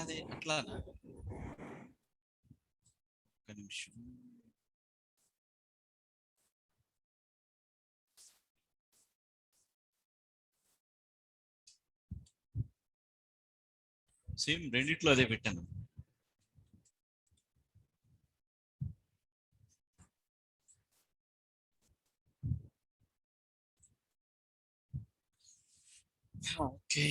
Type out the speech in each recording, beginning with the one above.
అదే అట్లానా ఒక నిమిషం సేమ్ రెండిట్లో అదే పెట్టాను. Okay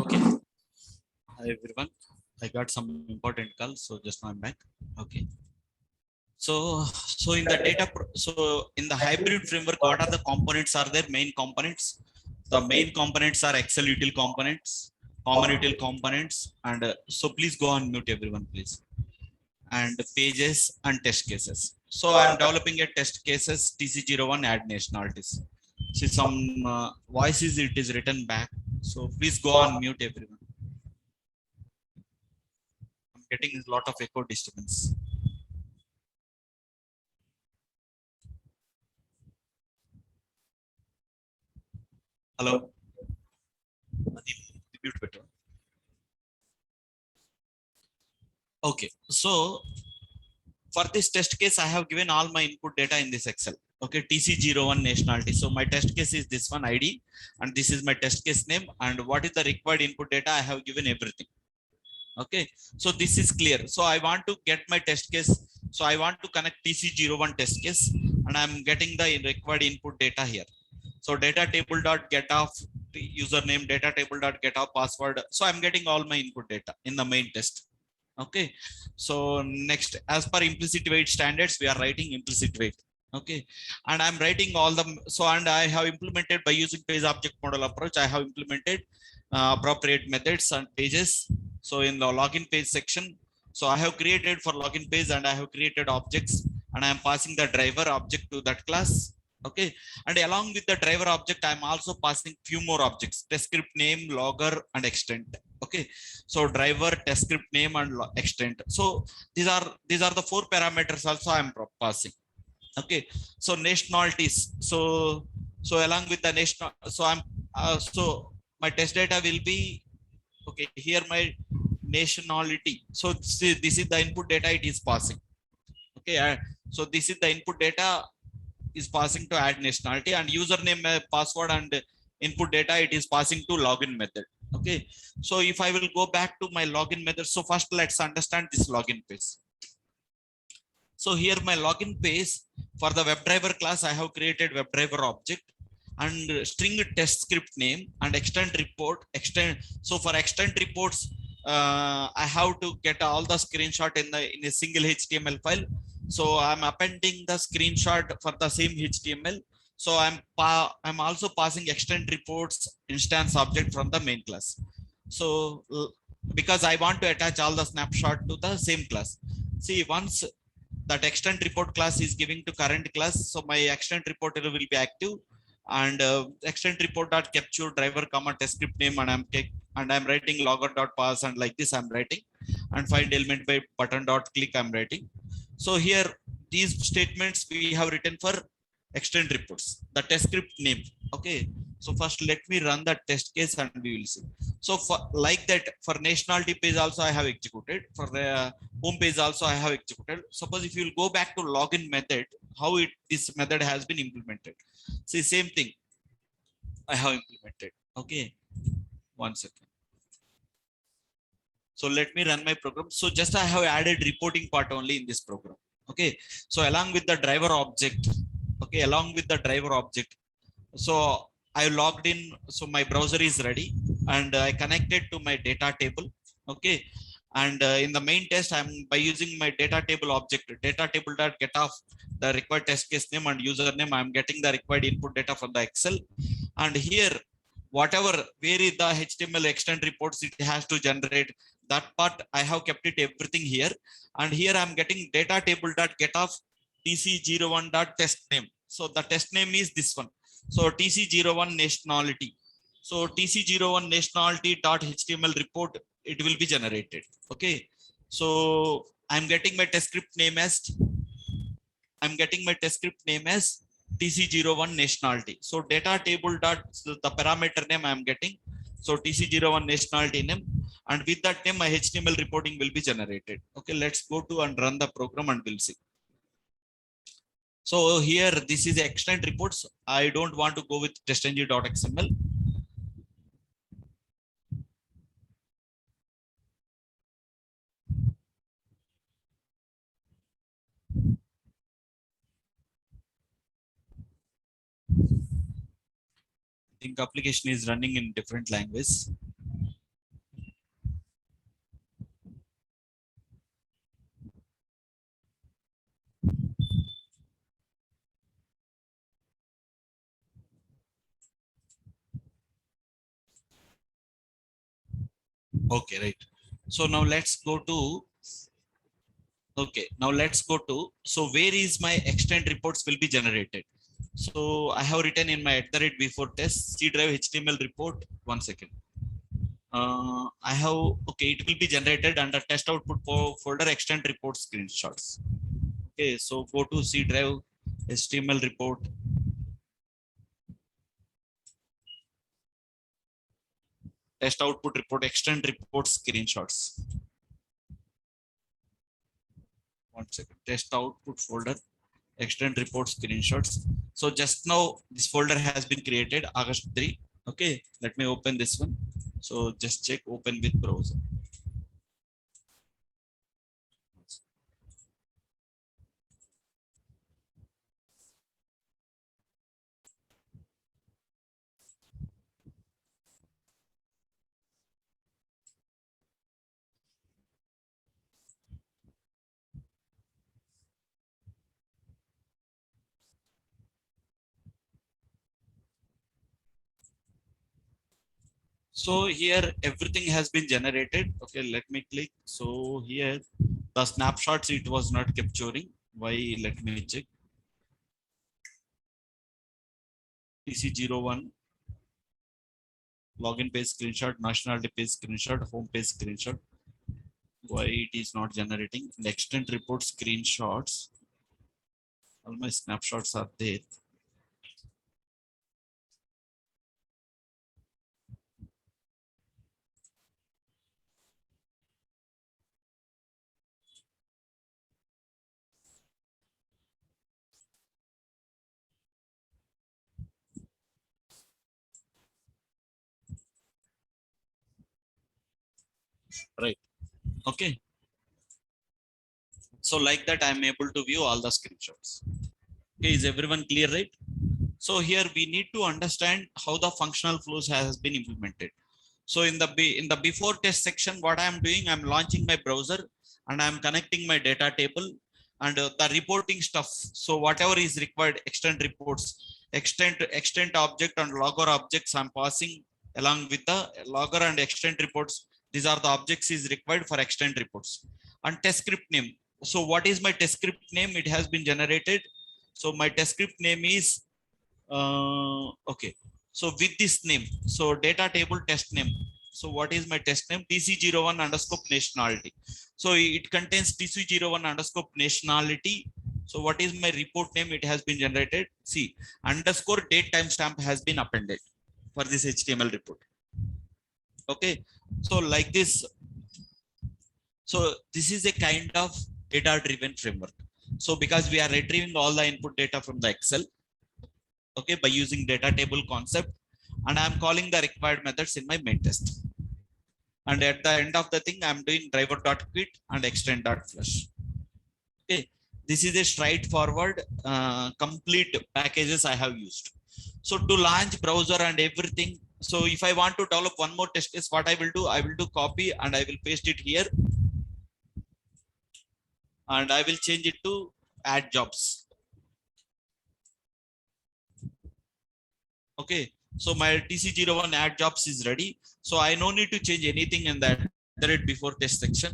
okay hi everyone. I got some important calls, so just now I'm back. Okay. So, in the in the hybrid framework, what are the components? Are there main components? The main components are Excel util components, common util components, and so please go on mute everyone, please. And pages and test cases. So I'm developing a test cases TC01 add nationalities. See some voices it is written back. So please go on mute everyone. I'm getting a lot of echo disturbance. Hello. Mute better. Okay. So for this test case, I have given all my input data in this Excel. Okay, TC01 nationality. So my test case is this one ID, and this is my test case name. And what is the required input data? I have given everything. Okay, so this is clear. So I want to get my test case. So I want to connect TC01 test case, and I'm getting the required input data here. So data table dot get off username, data table dot get off password. So I'm getting all my input data in the main test. Okay, so next, as per implicit weight standards, we are writing implicit weight. Okay, and I'm writing all the, so and I have implemented by using page object model approach. I have implemented appropriate methods and pages. So in the login page section, so I have created for login page, and I have created objects, and I am passing the driver object to that class. Okay, and along with the driver object, I'm also passing few more objects: test script name, logger, and extent. Okay, so driver, test script name, and extent. So these are the four parameters also I'm passing. Okay, so nationalities. So along with the national, so I'm so my test data will be, okay, here my nationality. So see, this is the input data it is passing. Okay, so this is the input data is passing to add nationality, and username, password, and input data it is passing to login method. Okay, so if I will go back to my login method, so first let's understand this login page. So here my login page, for the WebDriver class, I have created WebDriver object and string test script name and extent report extent. So for extent reports, I have to get all the screenshot in a single HTML file. So I'm appending the screenshot for the same HTML. So I'm also passing extent reports instance object from the main class. So because I want to attach all the snapshot to the same class. See, once that extent report class is giving to current class, so my extent reporter will be active, and extent report dot capture driver comma test script name, and I'm writing logger dot pass, and like this I'm writing, and find element by button dot click I'm writing. So here these statements we have written for extent reports, the test script name. Okay, so first let me run the test case and we will see. So for like that, for nationality page also I have executed, for home page also I have executed. Suppose if you will go back to login method, how this method has been implemented. See, same thing I have implemented. Okay, one second. So let me run my program. So just I have added reporting part only in this program. Okay, so along with the driver object, okay, along with the driver object, so I logged in, so my browser is ready, and I connected to my data table. Okay, and in the main test, I'm by using my data table object, data table dot get off the required test case name and username, I'm getting the required input data from the Excel. And here whatever, where is the HTML extend reports it has to generate, that part I have kept it everything here. And here I'm getting data table dot get of tc01 dot test name. So the test name is this one. So tc01 nationality. So tc01 nationality dot HTML report, it will be generated. Okay. So I'm getting my test script name as TC01 nationality. So data table dot the parameter name I'm getting. So TC01 nationality name, and with that name my HTML reporting will be generated. Okay, let's go to and run the program and we'll see. So here this is the extend reports. I don't want to go with testng.xml. I think application is running in different language. Okay, right. So now let's go to, okay, now let's go to, so where is my extend reports will be generated. So I have written in my before test C drive HTML report. 1 second. I have, okay, it will be generated under test output folder extend report screenshots. Okay, so go to C drive HTML report. Test output report extend report screenshots. 1 second. Test output folder extend report screenshots. So just now this folder has been created August 3. Okay, let me open this one. So just check open with browser. So here everything has been generated. Okay, let me click. So here the snapshots it was not capturing. Why? Let me check. TC01 login page screenshot, nationality page screenshot, home page screenshot. Why it is not generating? The extent report screenshots. All my snapshots are there. Right. Okay. So like that, I'm able to view all the screenshots. Okay, is everyone clear, right? So here we need to understand how the functional flows has been implemented. So in the before test section, what I'm doing, I'm launching my browser and I'm connecting my data table and the reporting stuff. So whatever is required, extend reports, extend object and logger objects, I'm passing along with the logger and extend reports. These are the objects is required for extend reports. And test script name. So what is my test script name? It has been generated. So my test script name is okay. So with this name, so data table test name. So what is my test name? TC01 underscore nationality. So it contains TC01 underscore nationality. So what is my report name? It has been generated. See, underscore date timestamp has been appended for this HTML report. Okay. So like this. So this is a kind of data driven framework. So because we are retrieving all the input data from the Excel, okay, by using data table concept, and I'm calling the required methods in my main test. And at the end of the thing, I'm doing driver.quit and extend.flush. Okay, this is a straightforward complete packages I have used. So to launch browser and everything, so if I want to develop one more test case, what I will do copy and I will paste it here, and I will change it to add jobs. Okay, So my TC01 add jobs is ready. So I no need to change anything in that before test section.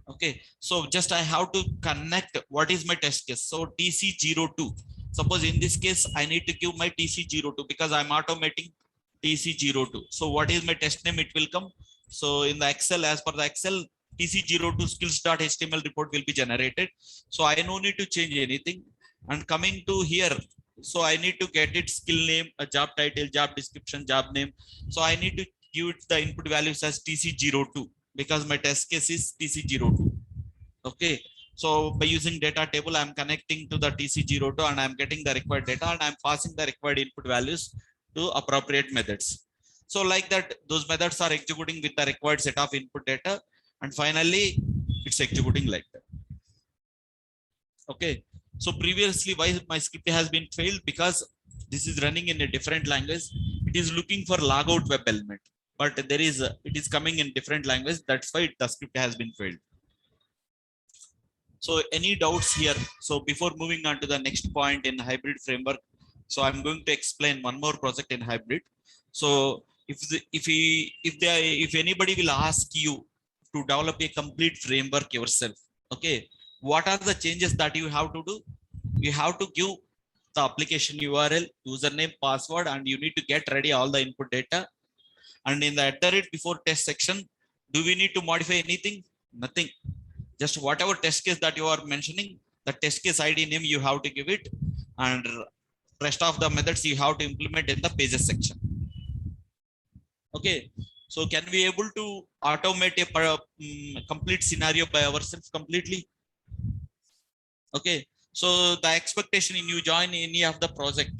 Okay, so just I have to connect what is my test case. So TC02. Suppose in this case, I need to give my TC02 because I'm automating TC02. So what is my test name? It will come. So in the Excel, as per the Excel, TC02 skills.html report will be generated. So I no need to change anything. And coming to here, so I need to get it skill name, a job title, job description, job name. So I need to give it the input values as TC02 because my test case is TC02. Okay. So by using data table, I'm connecting to the TC02 and I'm getting the required data and I'm passing the required input values to appropriate methods. So like that, those methods are executing with the required set of input data. And finally, it's executing like that. Okay. So previously, why my script has been failed? Because this is running in a different language. It is looking for logout web element, but it is coming in different language. That's why the script has been failed. So any doubts here? So before moving on to the next point in hybrid framework, so I'm going to explain one more project in hybrid. So if anybody will ask you to develop a complete framework yourself, okay, what are the changes that you have to do? You have to give the application URL, username, password, and you need to get ready all the input data. And in the before test section, do we need to modify anything? Nothing. Just whatever test case that you are mentioning, the test case ID name you have to give it, and rest of the methods you have to implement in the pages section. Okay, so can we able to automate a complete scenario by ourselves completely? Okay, so the expectation in you join any of the project,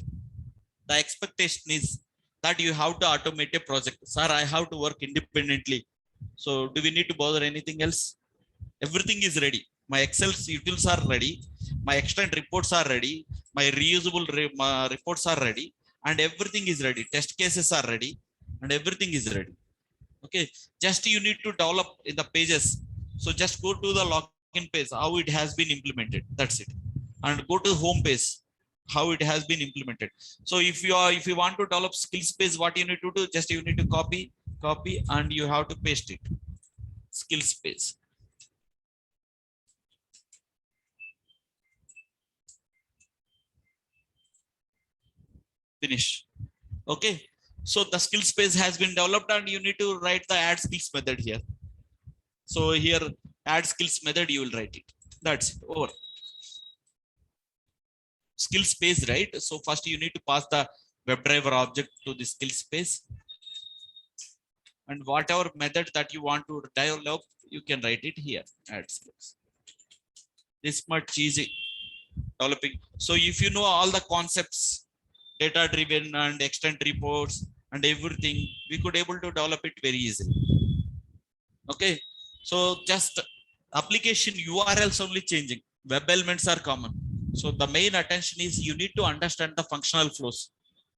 the expectation is that you have to automate a project. Sir, I have to work independently. So do we need to bother anything else? Everything is ready. My Excel utils are ready. My extent reports are ready. My reusable reports are ready. And everything is ready. Test cases are ready. And everything is ready. Okay. Just you need to develop in the pages. So just go to the login page, how it has been implemented. That's it. And go to home page, how it has been implemented. So if you want to develop skills page, what you need to do? Just you need to copy, and you have to paste it. Skills page. Finish. Okay. So the skills page has been developed and you need to write the add skills method here. So here add skills method, you will write it. That's it. Over. Skills page, right? So first you need to pass the WebDriver object to the skills page. And whatever method that you want to develop, you can write it here. Add skills. This much easy developing. So if you know all the concepts, data driven and extent reports and everything, we could able to develop it very easily. Okay, so just application URLs only changing, web elements are common. So the main attention is you need to understand the functional flows.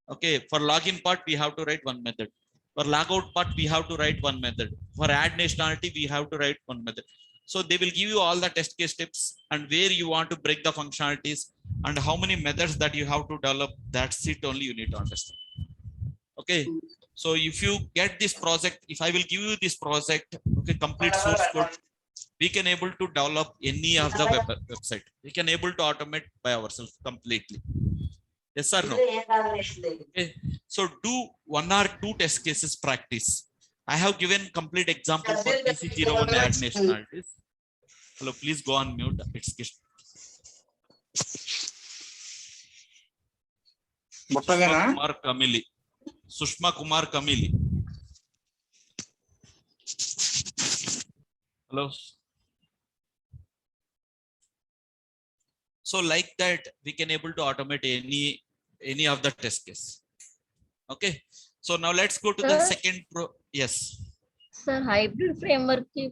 Okay, for login part we have to write one method, for logout part we have to write one method, for add nationality we have to write one method. So they will give you all the test case steps and where you want to break the functionalities and how many methods that you have to develop. That's it only you need to understand. Okay, so if you get this project, if I will give you this project, okay, complete source code, we can able to develop any of the website. We can able to automate by ourselves completely. Yes or no? Okay. So do one or two test cases practice. I have given complete example for TC01 add nationalities. Hello, please go on mute. It's Kumar Kamili. Sushma Kumar Kamili. Hello. So like that, we can able to automate any of the test case. Okay. So now let's go to the second yes. Sir, hybrid framework ki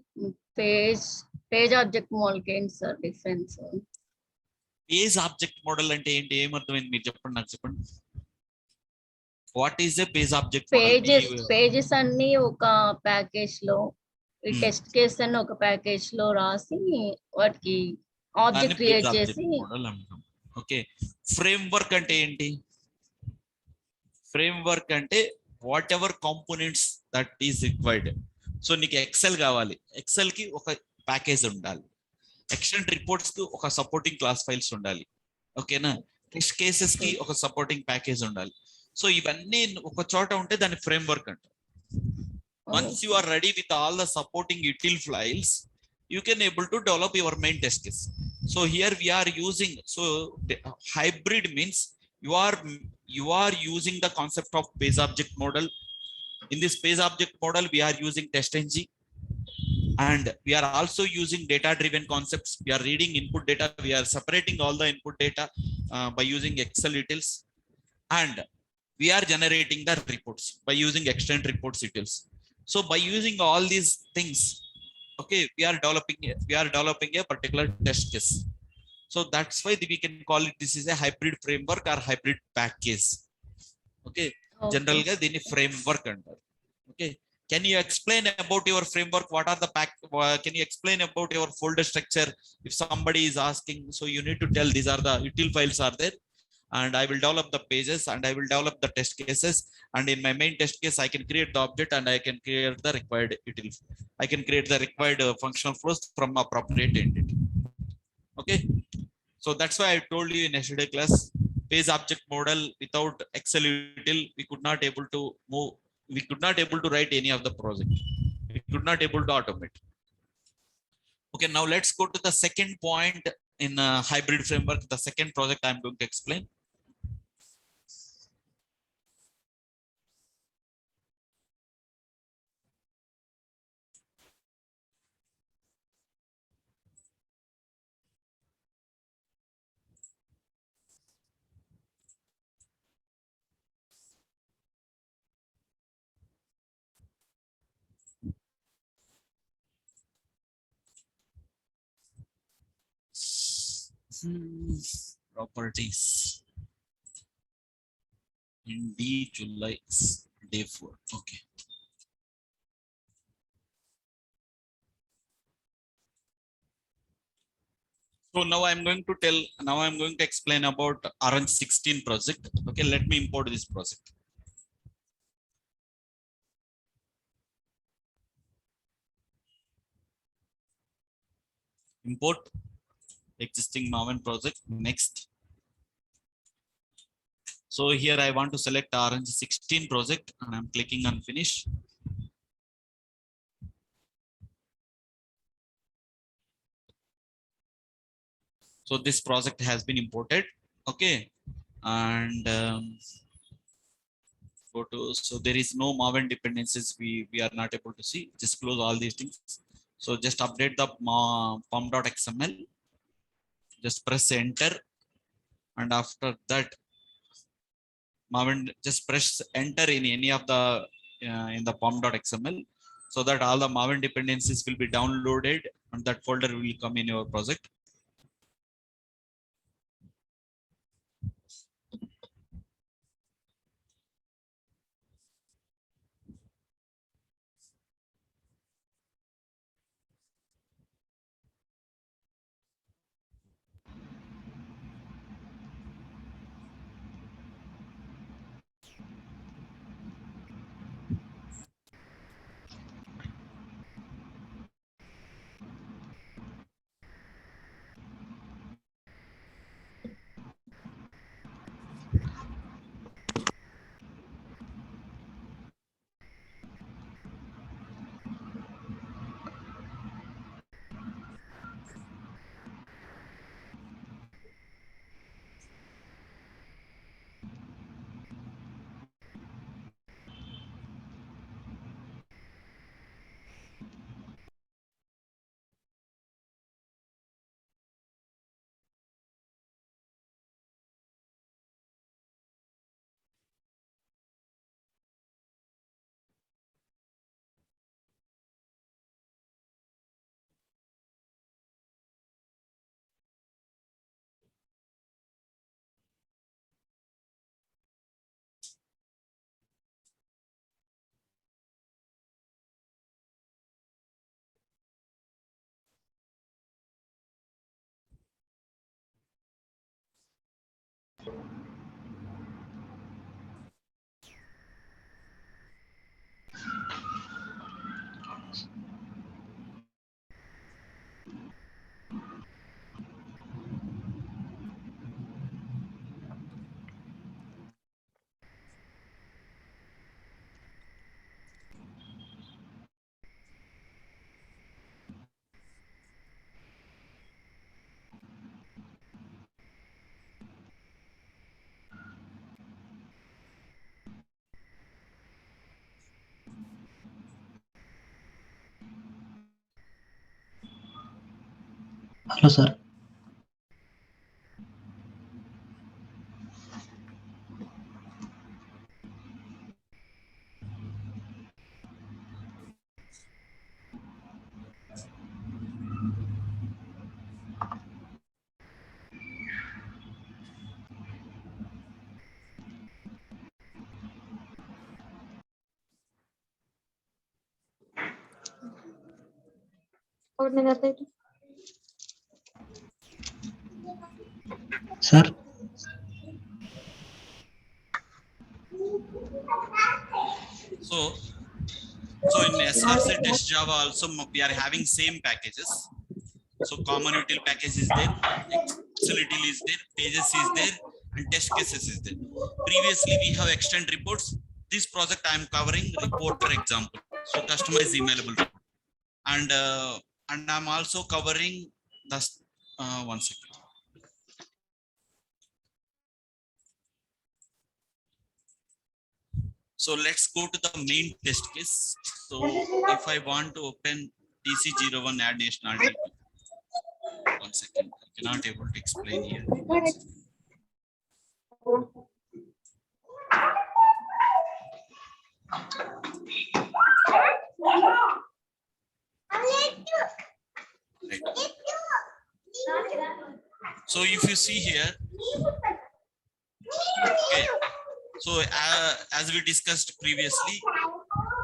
page object model can sir difference. Page object model ante enti em ardhamaindi meer cheppandi naaku cheppandi. What is a page object model? Pages anni oka package lo test case anni oka package lo rasi vatiki object create chesi. Okay. Framework ante enti? Framework అంటే whatever components that is required. So నీకు Excel కావాలి, Excel కి ఒక package ఉండాలి, extent reports కి ఒక supporting class files ఉండాలి, ఓకేనా, టెస్ట్ కేసెస్ కి ఒక సపోర్టింగ్ ప్యాకేజ్ ఉండాలి. సో ఇవన్నీ ఒక చోట ఉంటే దాన్ని ఫ్రేమ్వర్క్ అంటారు. Once you are ready with all the supporting util files, you can able to develop your main test case. So here we are using, so hybrid means you are using the concept of base object model. In this base object model we are using testng, and we are also using data driven concepts. We are reading input data, we are separating all the input data by using excel utils, and we are generating the reports by using extend reports utils. So by using all these things, okay, we are developing a particular test case. So that's why we can call it, this is a hybrid framework or hybrid package. Okay, general ga dini framework antaru. Okay, can you explain about your framework? What are the can you explain about your folder structure? If somebody is asking, so you need to tell these are the util files are there, and I will develop the pages, and I will develop the test cases, and in my main test case I can create the object, and I can create the required util, I can create the required functional flows from appropriate entity. Okay, so that's why I told you in yesterday class, base object model without excel util we could not able to move, we could not able to write any of the project, we could not able to automate. Okay, now let's go to the second point in hybrid framework, the second project I'm going to explain. Properties in D July day 4. Okay. So now I'm going to explain about Orange 16 project. Okay, let me import this project. Import existing Maven project. Next. So here I want to select Orange 16 project, and I'm clicking on finish. So this project has been imported. Okay, and photos. So there is no Maven dependencies. We are not able to see. Just close all these things. So just update the pom.xml. Just press enter, and after that, Maven, just press enter in any of the in the pom.xml, so that all the Maven dependencies will be downloaded, and that folder will come in your project. Hello, sir. Sir, So in SRC test Java also we are having same packages. So common util package is there, util is there, pages is there, and test cases is there. Previously we have extend reports. This project I am covering reporter example. So customized emailable report. And I'm also covering the 1 second. So let's go to the main test case. So if I want to open TC01 add nationality, 1 second, I cannot able to explain here. Right. So if you see here, okay, so as we discussed previously,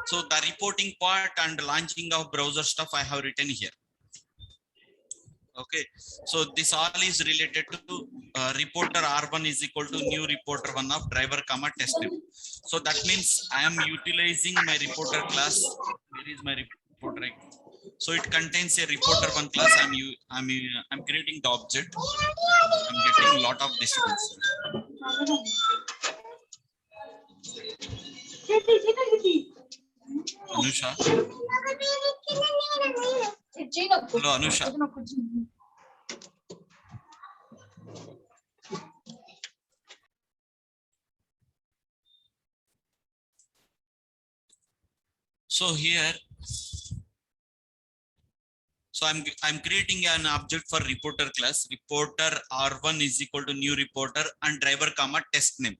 so the reporting part and launching of browser stuff I have written here. Okay, so this all is related to reporter R1 is equal to new reporter one of driver comma test name. So that means I am utilizing my reporter class. Where is my reporter? So it contains a reporter one class. I'm creating the object. I'm getting a lot of disturbance. Anusha. Hello, Anusha. So here, so I'm creating an object for reporter class. Reporter R1 is equal to new reporter and driver comma test name.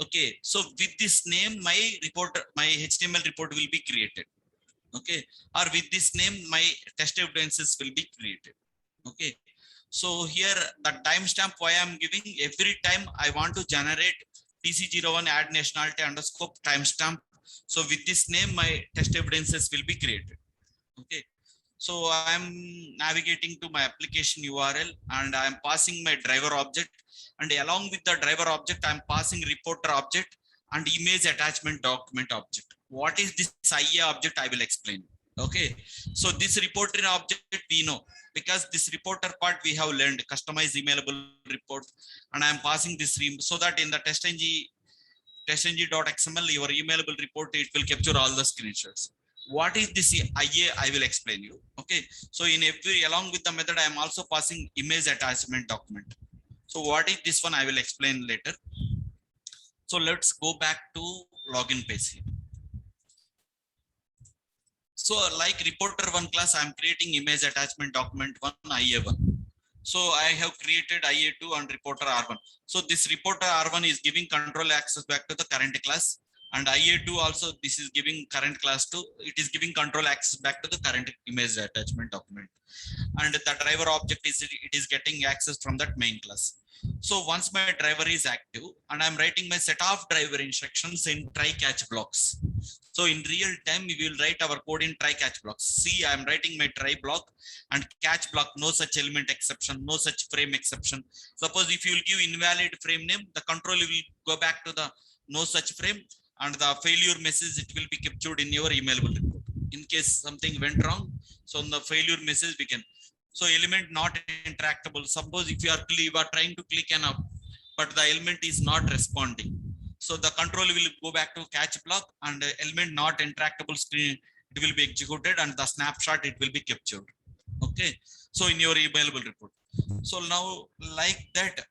Okay, so with this name, my HTML report will be created. Okay, or with this name, my test evidences will be created. Okay, so here the timestamp why I'm giving every time I want to generate TC01 add nationality underscore timestamp. So with this name, my test evidences will be created. Okay, so I'm navigating to my application URL and I'm passing my driver object, and along with the driver object, I'm passing reporter object and image attachment document object. What is this IA object? I will explain. Okay, so this reporter object we know because this reporter part we have learned customized emailable report, and I'm passing this so that in the testng.xml your emailable report it will capture all the screenshots. What is this IA? I will explain you. Okay, so in every along with the method I am also passing image attachment document. So what is this one? I will explain later. So let's go back to login page here. So like reporter one class, I'm creating image attachment document one IA1. So I have created IA2 and reporter R1. So this reporter R1 is giving control access back to the current class, and IA2 also this is giving current class to, it is giving control access back to the current image attachment document. And the driver object is, it is getting access from that main class. So once my driver is active and I'm writing my set of driver instructions in try catch blocks. So in real time, we will write our code in try catch blocks. See, I'm writing my try block and catch block, no such element exception, no such frame exception. Suppose if you will give invalid frame name, the control will go back to the no such frame, and the failure message, it will be captured in your emailable report. In case something went wrong, so on the failure message we can. So element not interactable. Suppose if you are trying to click an up, but the element is not responding. So the control will go back to catch block, and element not interactable screen, it will be executed, and the snapshot it will be captured. Okay. So in your emailable report. So now like that.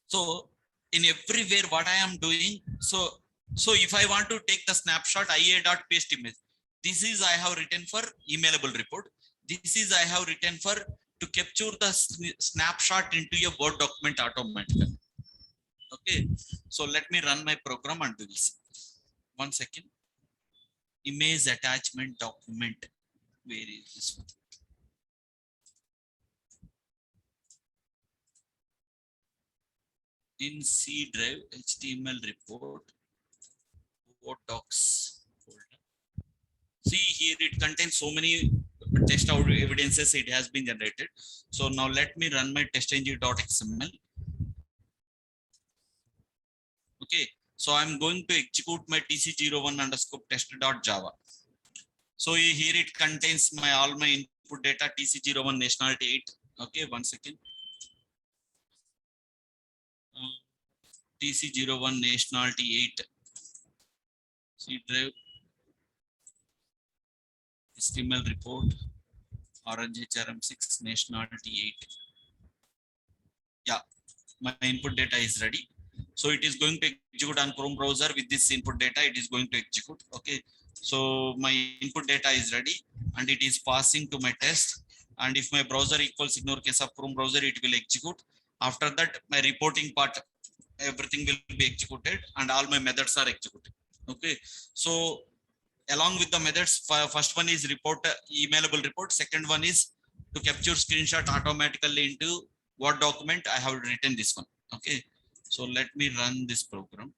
So in everywhere what I am doing, so if I want to take the snapshot IA.paste image, this is I have written for emailable report. This is I have written for to capture the snapshot into a Word document automatically. Okay, so let me run my program and we will see. One second. Image attachment document. Where is this one? In C drive, HTML report, Word docs folder. See here it contains so many test out evidences it has been generated. So now let me run my testng.xml. Okay, so I'm going to execute my tc01 underscore test.java. So here it contains my all my input data tc01 nationality 8. Okay, one second. tc01 nationality 8. C drive, HTML report, Orange HRM6 nationality 8. Yeah, my input data is ready. So it is going to execute on Chrome browser with this input data. It is going to execute. Okay. So my input data is ready and it is passing to my test. And if my browser equals ignore case of Chrome browser, it will execute. After that, my reporting part, everything will be executed and all my methods are executed. Okay. So along with the methods, first one is report, emailable report. Second one is to capture screenshot automatically into Word document. I have written this one. Okay. So let me run this program.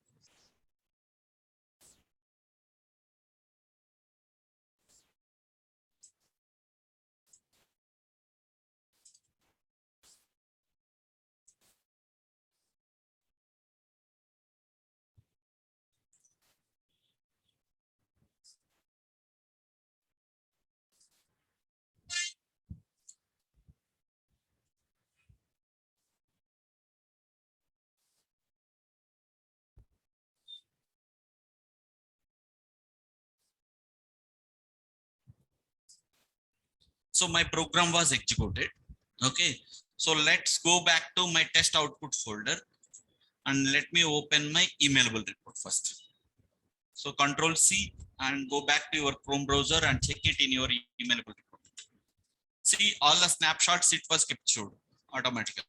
So my program was executed. Okay. So let's go back to my test output folder and let me open my emailable report first. So Control C and go back to your Chrome browser and check it in your emailable report. See all the snapshots it was captured automatically.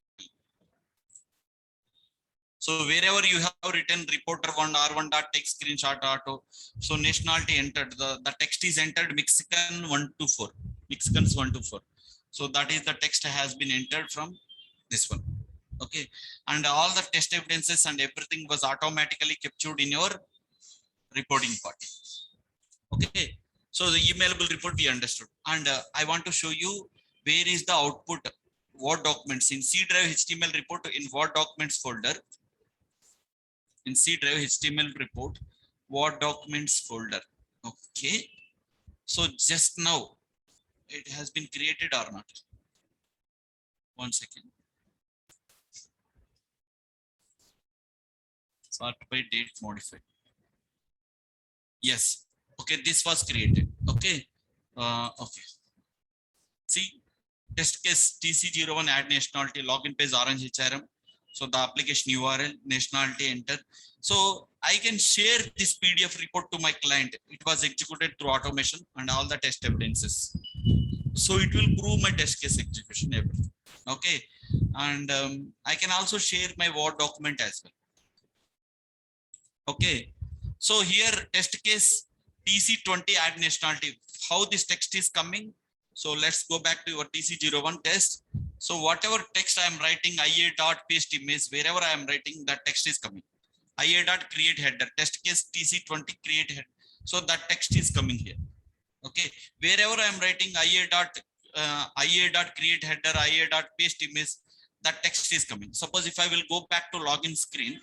So wherever you have written reporter one R1 dot text screenshot auto, so nationality entered, the text is entered Mexican 124, Mexicans 124. So that is the text has been entered from this one. Okay, and all the test evidences and everything was automatically captured in your reporting part. Okay, so the emailable report we understood, and I want to show you where is the output Word documents in C drive HTML report in Word documents folder. In C drive HTML report, Word documents folder. Okay. So just now it has been created or not? One second. Sort by date modified. Yes. Okay. This was created. Okay. Okay. See, test case TC01 add nationality login page Orange HRM. So the application URL, nationality enter. So I can share this PDF report to my client. It was executed through automation and all the test evidences. So it will prove my test case execution, everything. Okay. And I can also share my Word document as well. Okay. So here test case TC20 add nationality. How this text is coming. So let's go back to your TC01 test. So whatever text I am writing, IA dot paste image, wherever I am writing, that text is coming. IA dot create header, test case TC20 create header. So that text is coming here. Okay. Wherever I am writing IA dot create header, IA dot paste image, that text is coming. Suppose if I will go back to login screen,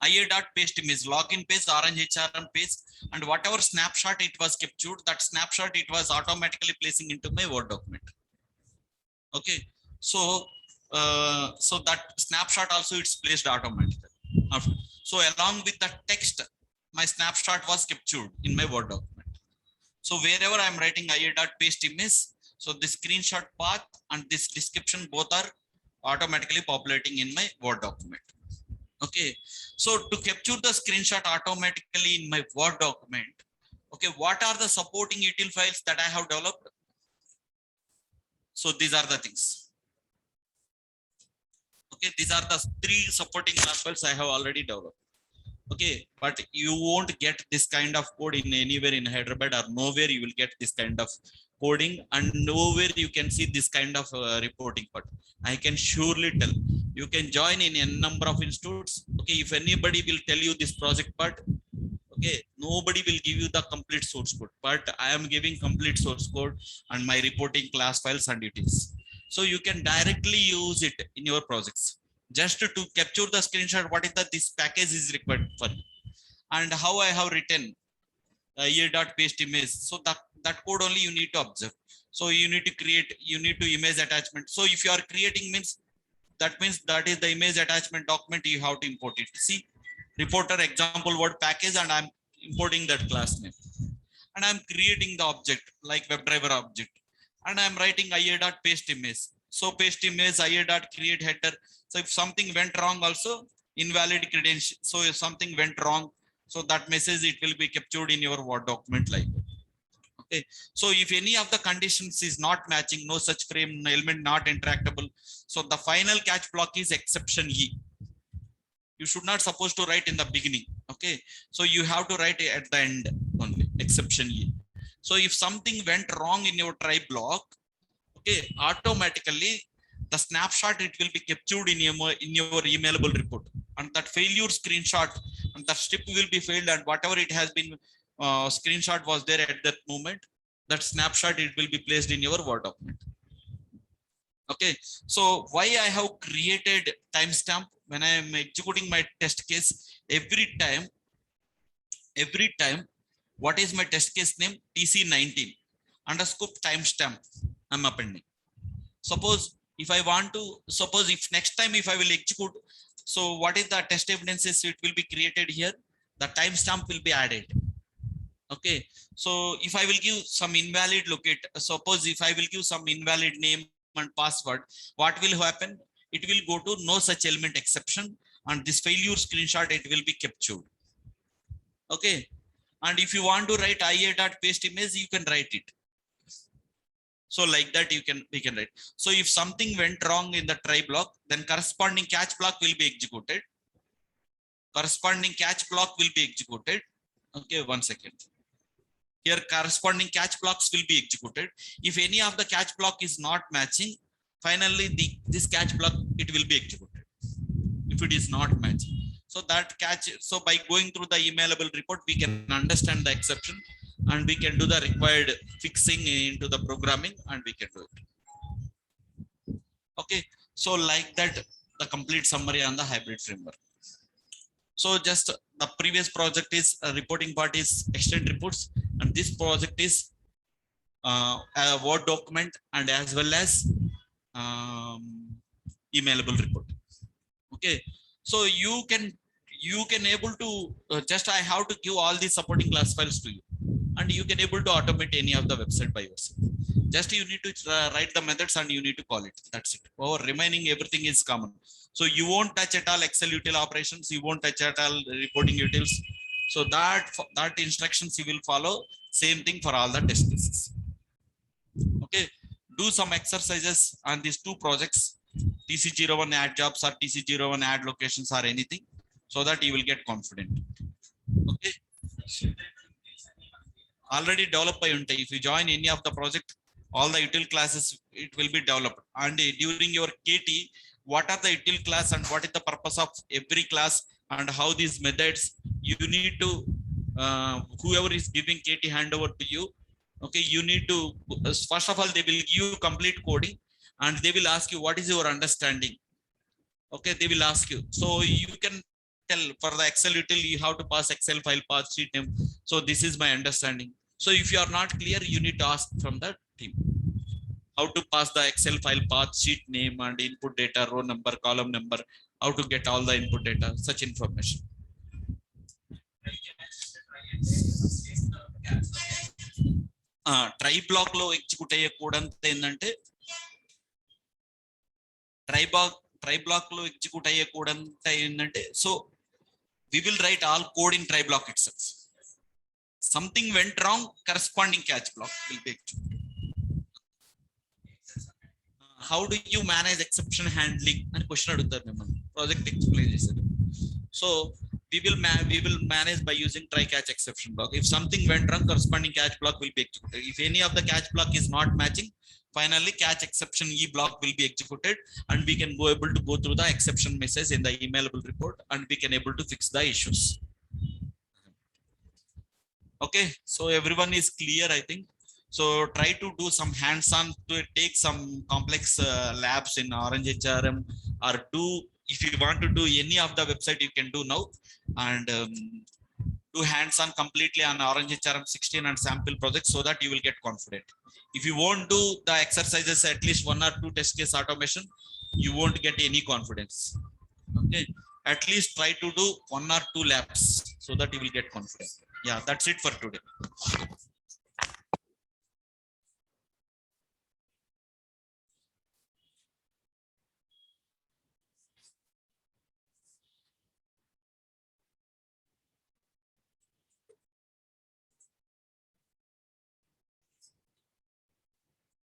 IA dot paste image, login page, Orange HRM page, and whatever snapshot it was captured, that snapshot it was automatically placing into my Word document. Okay, so so that snapshot also it's placed automatically. So along with the text, my snapshot was captured in my Word document. So wherever I'm writing IA dot paste image, so the screenshot path and this description both are automatically populating in my Word document. Okay, so to capture the screenshot automatically in my Word document, okay, what are the supporting util files that I have developed? So these are the things. Okay, these are the 3 supporting class files I have already developed. Okay, but you won't get this kind of code in anywhere in Hyderabad, or nowhere you will get this kind of coding, and nowhere you can see this kind of reporting part. I can surely tell. You can join in a number of institutes. Okay, if anybody will tell you this project part, okay, nobody will give you the complete source code, but I am giving complete source code and my reporting class files and utils. So you can directly use it in your projects. Just to capture the screenshot, what is that this package is required for you, and how I have written here.paste image. So that code only you need to observe. So you need to create, you need to image attachment. So if you are creating means that is the image attachment document, you have to import it. See, reporter example word package, and I'm importing that class name, and I'm creating the object like WebDriver object, and I'm writing ia.paste image. So paste image ia.create header. So if something went wrong, also invalid credential. So if something went wrong, so that message it will be captured in your Word document like that. Okay, so if any of the conditions is not matching, no such frame element not interactable, so the final catch block is exception E. You should not supposed to write in the beginning. Okay, so you have to write it at the end only, exception E. So if something went wrong in your try block, okay, automatically the snapshot it will be captured in your emailable report, and that failure screenshot, and that step will be failed, and whatever it has been screenshot was there at that moment, that snapshot it will be placed in your Word document. Okay, so why I have created timestamp when I am executing my test case? Every time what is my test case name? TC19 underscore timestamp I'm appending. Suppose if I want to, suppose if next time if I will execute, so what is the test evidences it will be created here? The timestamp will be added. Okay, so if I will give some invalid locate, suppose if I will give some invalid name and password, what will happen? It will go to no such element exception, and this failure screenshot it will be captured. Okay, and if you want to write ia.paste image, you can write it. So like that we can write. So if something went wrong in the try block, then corresponding catch block will be executed. Corresponding catch block will be executed. Okay, 1 second. Here corresponding catch blocks will be executed. If any of the catch block is not matching, finally this catch block it will be executed if it is not matching. So that catch, so by going through the emailable report, we can understand the exception, and we can do the required fixing into the programming, and we can do it. Okay, so like that, the complete summary on the hybrid framework. So just the previous project is reporting part is extend reports, and this project is a Word document and as well as emailable report. Okay, so you can able to just I have to give all these supporting class files to you, and you can able to automate any of the website by yourself. Just you need to write the methods and you need to call it. That's it. Over remaining everything is common. So you won't touch at all Excel util operations. You won't touch at all reporting utils. So that instructions you will follow. Same thing for all the test cases. Okay. Do some exercises on these 2 projects, TC01 add jobs or TC01 add locations or anything, so that you will get confident. Okay. Already developed by Unta. If you join any of the project, all the util classes it will be developed, and during your KT, what are the util class and what is the purpose of every class and how these methods you need to whoever is giving KT handover to you. Okay, you need to first of all they will give you complete coding, and they will ask you what is your understanding. Okay, they will ask you, so you can tell for the Excel util you have to pass Excel file path sheet name. So this is my understanding. So if you are not clear, you need to ask from the team how to pass the Excel file path sheet name and input data, row number, column number, how to get all the input data, such information. Try block లో execute అయ్యే code అంతా ఏంటంటే try block లో execute అయ్యే code అంతా ఏంటంటే, so we will write all code in try block itself. Something went wrong, corresponding catch block will be executed. how do you manage exception handling and question అడుగుతారు మిమ్మల్ని project explain చేశారు. So we will manage by using try catch exception block. If something went wrong, corresponding catch block will be executed. If any of the catch block is not matching, finally catch exception e block will be executed, and we can able to go through the exception message in the emailable report, and we can able to fix the issues. Okay, so everyone is clear, I think. So try to do some hands-on, to take some complex labs in Orange HRM, or do, if you want to do any of the website, you can do now, and do hands-on completely on Orange HRM 16 and sample projects, so that you will get confident. If you won't do the exercises, at least 1 or 2 test case automation, you won't get any confidence. Okay, at least try to do 1 or 2 labs, so that you will get confident. Yeah, that's it for today.